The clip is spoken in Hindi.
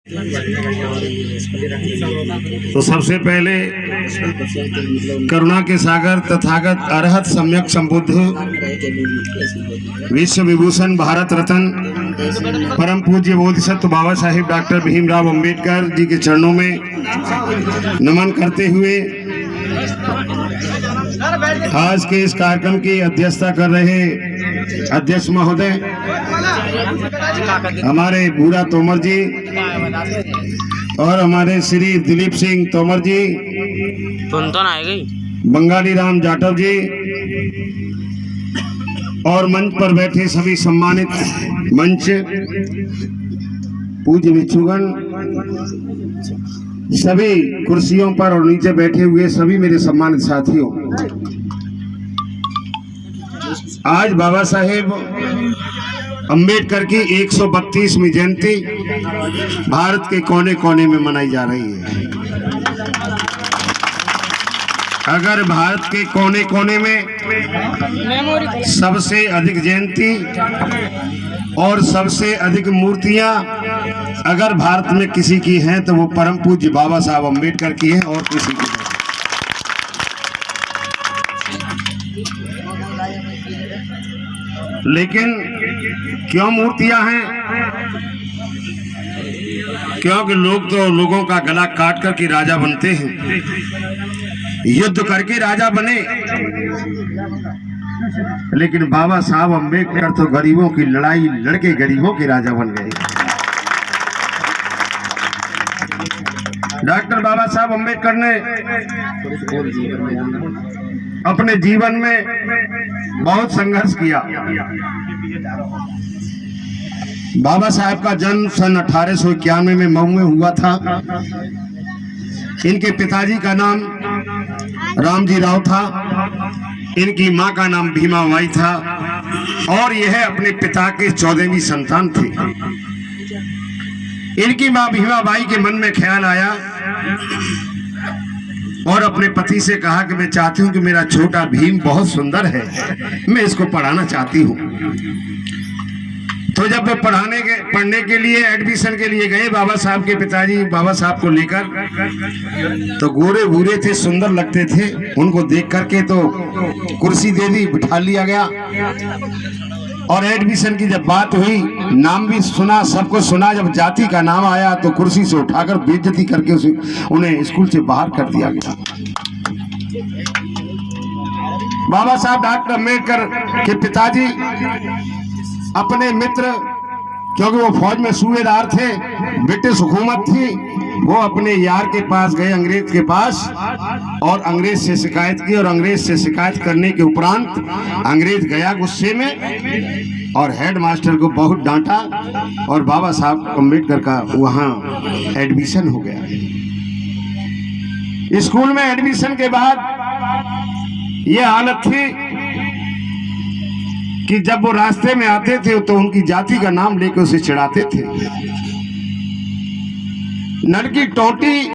तो सबसे पहले करुणा के सागर तथागत अरहत सम्यक संबुद्ध विश्व विभूषण भारत रत्न परम पूज्य बोधिसत्व बाबा साहेब डॉक्टर भीमराव अंबेडकर जी के चरणों में नमन करते हुए आज के इस कार्यक्रम की अध्यक्षता कर रहे अध्यक्ष महोदय हमारे भूरा तोमर जी और हमारे श्री दिलीप सिंह तोमर जी, बंगाली राम जाटव जी और मंच पर बैठे सभी सम्मानित मंच पूज्य भिक्षुगण, सभी कुर्सियों पर और नीचे बैठे हुए सभी मेरे सम्मानित साथियों, आज बाबा साहेब अंबेडकर की 132वीं जयंती भारत के कोने कोने में मनाई जा रही है। अगर भारत के कोने कोने में सबसे अधिक जयंती और सबसे अधिक मूर्तियां अगर भारत में किसी की हैं तो वो परम पूज्य बाबा साहब अंबेडकर की है और किसी की नहीं। लेकिन क्यों मूर्तियां हैं? क्योंकि लोग तो लोगों का गला काट करके राजा बनते हैं, युद्ध करके राजा बने, लेकिन बाबा साहब अंबेडकर तो गरीबों की लड़ाई लड़के गरीबों के राजा बन गए। डॉक्टर बाबा साहब अंबेडकर ने अपने जीवन में बहुत संघर्ष किया। बाबा साहब का जन्म सन 1891 में मऊ में हुआ था। इनके पिताजी का नाम रामजी राव था, इनकी मां का नाम भीमाबाई था और यह अपने पिता के 14वीं संतान थे। इनकी मां भीमाबाई के मन में ख्याल आया और अपने पति से कहा कि मैं चाहती हूं कि मेरा छोटा भीम बहुत सुंदर है, मैं इसको पढ़ाना चाहती हूं। तो जब वो पढ़ने के लिए एडमिशन के लिए गए बाबा साहब के पिताजी बाबा साहब को लेकर, तो गोरे भूरे थे, सुंदर लगते थे। उनको देख करके तो कुर्सी दे दी, बिठा लिया गया और एडमिशन की जब बात हुई, नाम भी सुना, सबको सुना, जब जाति का नाम आया तो कुर्सी से उठाकर बेइज्जती करके उन्हें स्कूल से बाहर कर दिया गया। बाबा साहब डॉक्टर अम्बेडकर के पिताजी अपने मित्र, क्योंकि वो फौज में सूबेदार थे, ब्रिटिश हुकूमत थी, वो अपने यार के पास गए, अंग्रेज के पास, और अंग्रेज से शिकायत की। और अंग्रेज से शिकायत करने के उपरांत अंग्रेज गया गुस्से में और हेड मास्टर को बहुत डांटा और बाबा साहब अम्बेडकर का वहां एडमिशन हो गया। स्कूल में एडमिशन के बाद ये हालत थी कि जब वो रास्ते में आते थे तो उनकी जाति का नाम लेकर उसे चिढ़ाते थे। नर की टोटी